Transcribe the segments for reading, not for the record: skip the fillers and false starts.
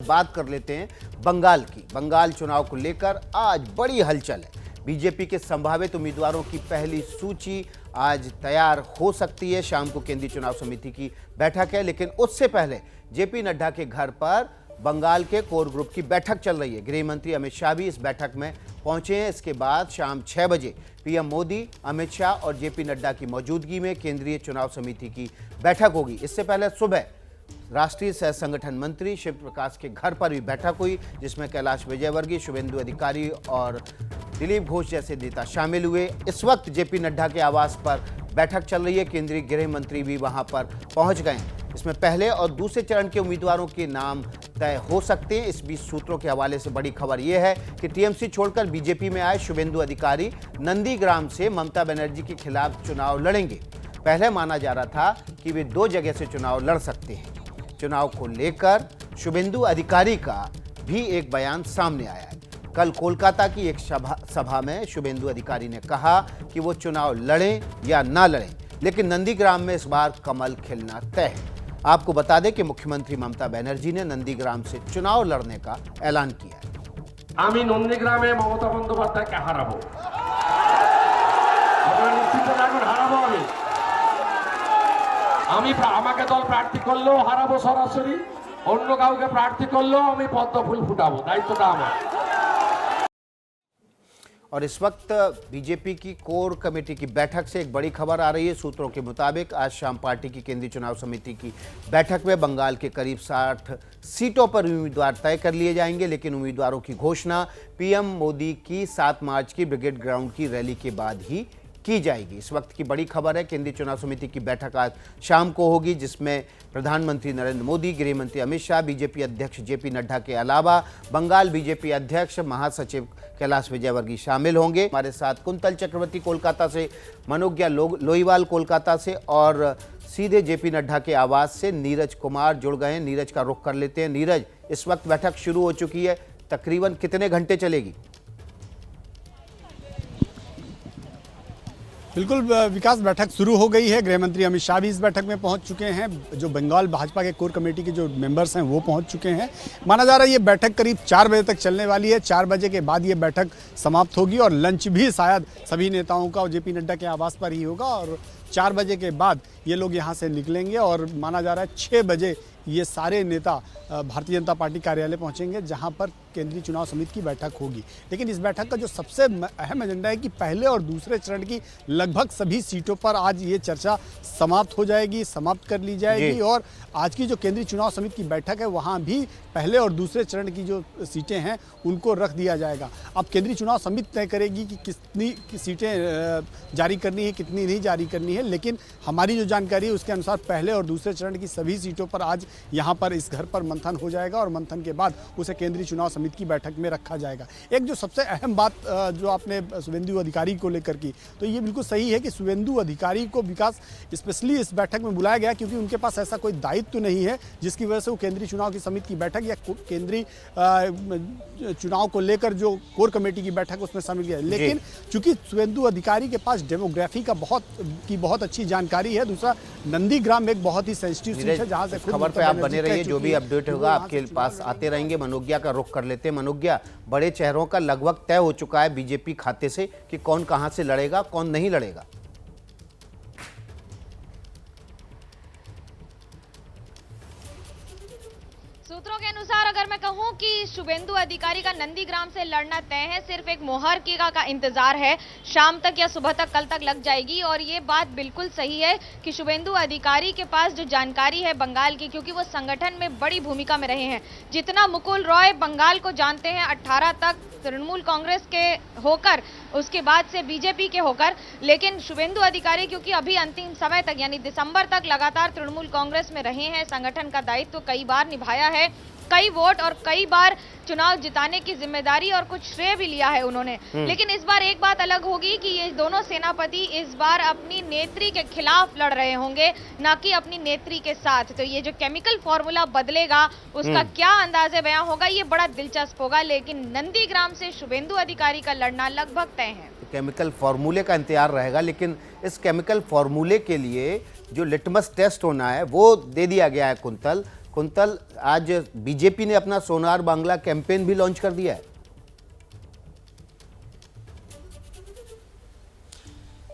बात कर लेते हैं बंगाल की। बंगाल चुनाव को लेकर आज बड़ी हलचल है। बीजेपी के संभावित उम्मीदवारों की पहली सूची आज तैयार हो सकती है। शाम को केंद्रीय चुनाव समिति की बैठक है, लेकिन उससे पहले जेपी नड्डा के घर पर बंगाल के कोर ग्रुप की बैठक चल रही है। गृह मंत्री अमित शाह भी इस बैठक में पहुंचे हैं। इसके बाद शाम 6 बजे पीएम मोदी, अमित शाह और जेपी नड्डा की मौजूदगी में केंद्रीय चुनाव समिति की बैठक होगी। इससे पहले सुबह राष्ट्रीय सह संगठन मंत्री शिव प्रकाश के घर पर भी बैठक हुई, जिसमें कैलाश विजयवर्गीय, शुभेंदु अधिकारी और दिलीप घोष जैसे नेता शामिल हुए। इस वक्त जेपी नड्डा के आवास पर बैठक चल रही है। केंद्रीय गृह मंत्री भी वहां पर पहुंच गए हैं। इसमें पहले और दूसरे चरण के उम्मीदवारों के नाम तय हो सकते हैं। इस बीच सूत्रों के हवाले से बड़ी खबर यह है कि टीएमसी छोड़कर बीजेपी में आए शुभेंदु अधिकारी नंदीग्राम से ममता बनर्जी के खिलाफ चुनाव लड़ेंगे। पहले माना जा रहा था कि वे 2 जगह से चुनाव लड़ सकते हैं। चुनाव को लेकर शुभेंदु अधिकारी का भी एक बयान सामने आया है। कल कोलकाता की एक सभा में शुभेंदु अधिकारी ने कहा कि वो चुनाव लड़ें या ना लड़ें, लेकिन नंदीग्राम में इस बार कमल खिलना तय है। आपको बता दें कि मुख्यमंत्री ममता बनर्जी ने नंदीग्राम से चुनाव लड़ने का ऐलान किया है। आमी नंदीग्रामे ममता बंदोपाध्यायকে হারাবো। আপনারা নিশ্চিত থাকুন হারাবো আমি আমাকে দল প্রার্থী করলেও হারাবো সরাসরি, অন্য কাউকে প্রার্থী করলেও আমি পদ্ম ফুল ফুটাবো, দায়িত্বটা আমার। और इस वक्त बीजेपी की कोर कमेटी की बैठक से एक बड़ी खबर आ रही है। सूत्रों के मुताबिक आज शाम पार्टी की केंद्रीय चुनाव समिति की बैठक में बंगाल के करीब 60 सीटों पर उम्मीदवार तय कर लिए जाएंगे, लेकिन उम्मीदवारों की घोषणा पीएम मोदी की 7 मार्च की ब्रिगेड ग्राउंड की रैली के बाद ही की जाएगी। इस वक्त की बड़ी खबर है, केंद्रीय चुनाव समिति की बैठक आज शाम को होगी, जिसमें प्रधानमंत्री नरेंद्र मोदी, गृह मंत्री अमित शाह, बीजेपी अध्यक्ष जेपी नड्डा के अलावा बंगाल बीजेपी अध्यक्ष महासचिव कैलाश विजयवर्गीय शामिल होंगे। हमारे साथ कुंतल चक्रवर्ती कोलकाता से, मनोज्ञा लोहीवाल कोलकाता से और सीधे जेपी नड्डा के आवास से नीरज कुमार जुड़ गए हैं। नीरज का रुख कर लेते हैं। नीरज, इस वक्त बैठक शुरू हो चुकी है, तकरीबन कितने घंटे चलेगी? बिल्कुल विकास, बैठक शुरू हो गई है। गृह मंत्री अमित शाह भी इस बैठक में पहुंच चुके हैं। जो बंगाल भाजपा के कोर कमेटी के जो मेंबर्स हैं वो पहुंच चुके हैं। माना जा रहा है ये बैठक करीब 4 बजे तक चलने वाली है। 4 बजे के बाद ये बैठक समाप्त होगी और लंच भी शायद सभी नेताओं का और जेपी नड्डा के आवास पर ही होगा और 4 बजे के बाद ये लोग यहाँ से निकलेंगे और माना जा रहा है 6 बजे ये सारे नेता भारतीय जनता पार्टी कार्यालय पहुंचेंगे, जहां पर केंद्रीय चुनाव समिति की बैठक होगी। लेकिन इस बैठक का जो सबसे अहम एजेंडा है कि पहले और दूसरे चरण की लगभग सभी सीटों पर आज ये चर्चा समाप्त हो जाएगी, समाप्त कर ली जाएगी और आज की जो केंद्रीय चुनाव समिति की बैठक है वहाँ भी पहले और दूसरे चरण की जो सीटें हैं उनको रख दिया जाएगा। अब केंद्रीय चुनाव समिति तय करेगी कि कितनी सीटें जारी करनी है, कितनी नहीं जारी करनी है, लेकिन हमारी जो जानकारी है उसके अनुसार पहले और दूसरे चरण की सभी सीटों पर आज यहाँ पर इस घर पर मंथन हो जाएगा और मंथन के बाद उसे केंद्रीय चुनाव समिति की बैठक में रखा जाएगा। एक जो सबसे अहम बात जो आपने शुभेंदु अधिकारी को लेकर की, तो ये बिल्कुल सही है कि शुभेंदु अधिकारी को विकास स्पेशली इस बैठक में बुलाया गया क्योंकि उनके पास ऐसा कोई दायित्व नहीं है जिसकी वजह से वो केंद्रीय चुनाव की समिति की बैठक या केंद्रीय चुनाव को लेकर जो कोर कमेटी की बैठक उसमें शामिल किया। लेकिन चूंकि शुभेंदु अधिकारी के पास डेमोग्राफी का बहुत अच्छी जानकारी है, दूसरा नंदीग्राम एक बहुत ही सेंसिटिव सीट है जहां से खबर पे आप बने रहिए, जो भी अपडेट होगा आपके पास आते रहेंगे। मनोज्ञा का रुख कर लेते हैं। मनोज्ञा, बड़े चेहरों का लगभग तय हो चुका है बीजेपी खाते से कि कौन कहां से लड़ेगा, कौन नहीं लड़ेगा। सूत्रों के अनुसार अगर मैं कहूं कि शुभेंदु अधिकारी का नंदीग्राम से लड़ना तय है, सिर्फ एक मोहर का इंतजार है। शाम तक या सुबह तक, कल तक लग जाएगी और ये बात बिल्कुल सही है कि शुभेंदु अधिकारी के पास जो जानकारी है बंगाल की, क्योंकि वो संगठन में बड़ी भूमिका में रहे हैं। जितना मुकुल रॉय बंगाल को जानते हैं 18 तक तृणमूल कांग्रेस के होकर, उसके बाद से बीजेपी के होकर, लेकिन शुभेंदु अधिकारी क्योंकि अभी अंतिम समय तक यानी दिसंबर तक लगातार तृणमूल कांग्रेस में रहे हैं, संगठन का दायित्व कई बार निभाया है, कई वोट और कई बार चुनाव जिताने की जिम्मेदारी और कुछ श्रेय भी लिया है उन्होंने। लेकिन इस बार एक बात अलग होगी कि ये दोनों सेनापति इस बार अपनी नेत्री के खिलाफ लड़ रहे होंगे, ना कि अपनी नेत्री के साथ। तो ये जो केमिकल फॉर्मूला बदलेगा उसका क्या अंदाजे बयां होगा, ये बड़ा दिलचस्प होगा। लेकिन नंदीग्राम से शुभेंदु अधिकारी का लड़ना लगभग तय है। केमिकल फॉर्मूले का इंतजार रहेगा, लेकिन इस केमिकल फॉर्मूले के लिए जो लिटमस टेस्ट होना है वो दे दिया गया है। कुंतल कुंतल, आज बीजेपी ने अपना सोनार बांग्ला कैंपेन भी लॉन्च कर दिया है।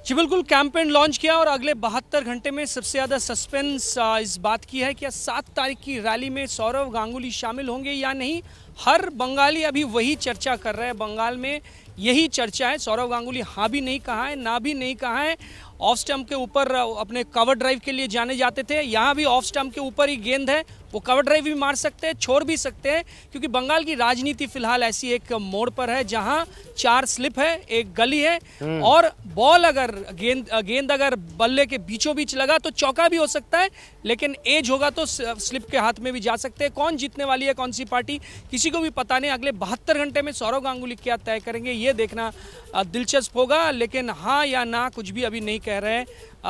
जी बिल्कुल, कैंपेन लॉन्च किया और अगले 72 घंटे में सबसे ज़्यादा सस्पेंस इस बात की है कि 7 तारीख की रैली में सौरव गांगुली शामिल होंगे या नहीं। हर बंगाली अभी वही चर्चा कर रहे हैं, बंगाल में यही चर्चा है। सौरव गांगुली हाँ भी नहीं कहा है, ना भी नहीं कहा है। ऑफ स्टंप के ऊपर अपने कवर ड्राइव के लिए जाने जाते थे, यहाँ भी ऑफ स्टंप के ऊपर ही गेंद है, वो कवर ड्राइव भी मार सकते हैं, छोड़ भी सकते हैं, क्योंकि बंगाल की राजनीति फिलहाल ऐसी एक मोड़ पर है जहां 4 स्लिप है, एक गली है और बॉल अगर गेंद अगर बल्ले के बीचों बीच लगा तो चौका भी हो सकता है, लेकिन एज होगा तो स्लिप के हाथ में भी जा सकते हैं। कौन जीतने वाली है, कौन सी पार्टी, किसी को भी पता नहीं। अगले 72 घंटे में सौरव गांगुली क्या तय करेंगे ये देखना दिलचस्प होगा, लेकिन हाँ या ना कुछ भी अभी नहीं कह रहे हैं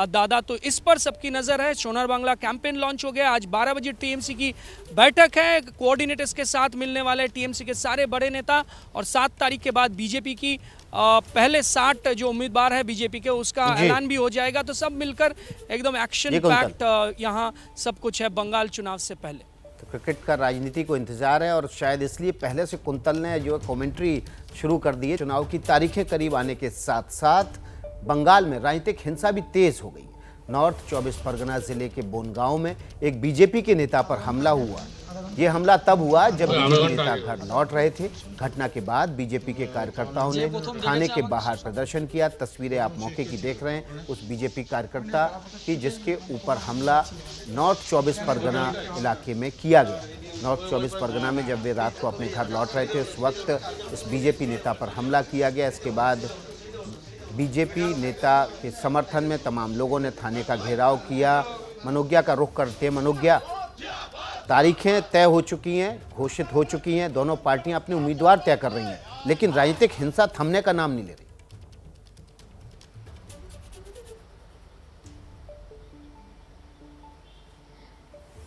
दादा। तो इस पर सबकी नज़र है। सोनार बांग्ला कैंपेन लॉन्च हो गया। आज 12 बजे टीएमसी की बैठक है, कोऑर्डिनेटर्स के साथ मिलने वाले टीएमसी के सारे बड़े नेता, और 7 तारीख के बाद बीजेपी की पहले 60 जो उम्मीदवार है बीजेपी के उसका ऐलान भी हो जाएगा। तो सब मिलकर एकदम एक्शन पैक्ट यहाँ सब कुछ है बंगाल चुनाव से पहले। तो क्रिकेट का राजनीति को इंतजार है और शायद इसलिए पहले से कुंतल ने जो कमेंट्री शुरू कर दी है। चुनाव की तारीखें करीब आने के साथ साथ बंगाल में राजनीतिक हिंसा भी तेज हो गई। नॉर्थ 24 परगना जिले के बोनगांव में एक बीजेपी के नेता पर हमला हुआ। ये हमला तब हुआ जब बीजेपी नेता घर लौट रहे थे। घटना के बाद बीजेपी के कार्यकर्ताओं ने थाने के बाहर प्रदर्शन किया। तस्वीरें आप मौके की देख रहे हैं उस बीजेपी कार्यकर्ता की जिसके ऊपर हमला नॉर्थ 24 परगना इलाके में किया गया। नॉर्थ 24 परगना में जब वे रात को अपने घर लौट रहे थे उस वक्त इस बीजेपी नेता पर हमला किया गया। इसके बाद बीजेपी नेता के समर्थन में तमाम लोगों ने थाने का घेराव किया। मनोज्ञा का रुख करते मनोज्ञा, तारीखें तय हो चुकी हैं, घोषित हो चुकी हैं, दोनों पार्टियां अपने उम्मीदवार तय कर रही हैं, लेकिन राजनीतिक हिंसा थमने का नाम नहीं ले रही।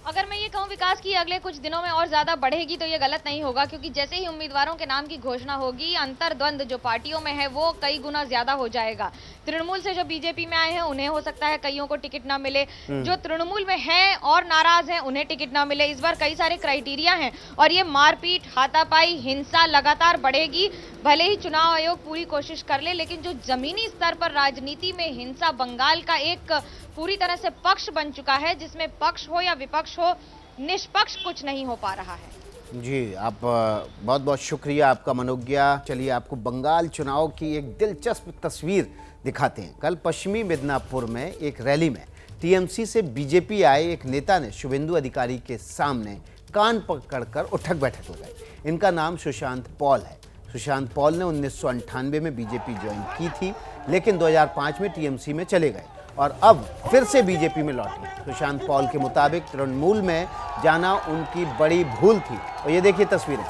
अगर मैं ये कहूँ विकास की अगले कुछ दिनों में और ज्यादा बढ़ेगी तो ये गलत नहीं होगा, क्योंकि जैसे ही उम्मीदवारों के नाम की घोषणा होगी अंतर्द्वंद जो पार्टियों में है वो कई गुना ज्यादा हो जाएगा। तृणमूल से जो बीजेपी में आए हैं उन्हें हो सकता है कईयों को टिकट ना मिले, जो तृणमूल में हैं और नाराज हैं उन्हें टिकट ना मिले। इस बार कई सारे क्राइटेरिया हैं और ये मारपीट, हाथापाई, हिंसा लगातार बढ़ेगी। भले ही चुनाव आयोग पूरी कोशिश कर ले, लेकिन जो जमीनी स्तर पर राजनीति में हिंसा बंगाल का एक पूरी तरह से पक्ष बन चुका है, जिसमें पक्ष हो या विपक्ष हो निष्पक्ष कुछ नहीं हो पा रहा है। जी, आप बहुत बहुत शुक्रिया आपका मनोज्ञा। चलिए आपको बंगाल चुनाव की एक दिलचस्प तस्वीर दिखाते हैं। कल पश्चिमी मिदनापुर में एक रैली में टीएमसी से बीजेपी आए एक नेता ने शुभेंदु अधिकारी के सामने कान पकड़कर उठक बैठक लगाई। इनका नाम सुशांत पॉल है। सुशांत पॉल ने 1998 में बीजेपी ज्वाइन की थी, लेकिन 2005 में टीएमसी में चले गए और अब फिर से बीजेपी में लौटे। सुशांत पॉल के मुताबिक तृणमूल में जाना उनकी बड़ी भूल थी। और ये देखिए तस्वीरें।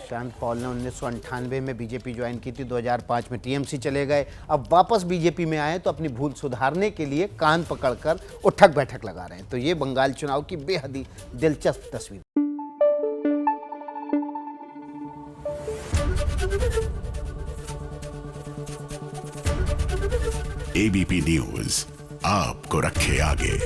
सुशांत पॉल ने 1998 में बीजेपी ज्वाइन की थी, 2005 में टीएमसी चले गए, अब वापस बीजेपी में आए तो अपनी भूल सुधारने के लिए कान पकड़कर उठक बैठक लगा रहे हैं। तो ये बंगाल चुनाव की बेहद ही दिलचस्प तस्वीर। एबीपी न्यूज आपको रखे आगे।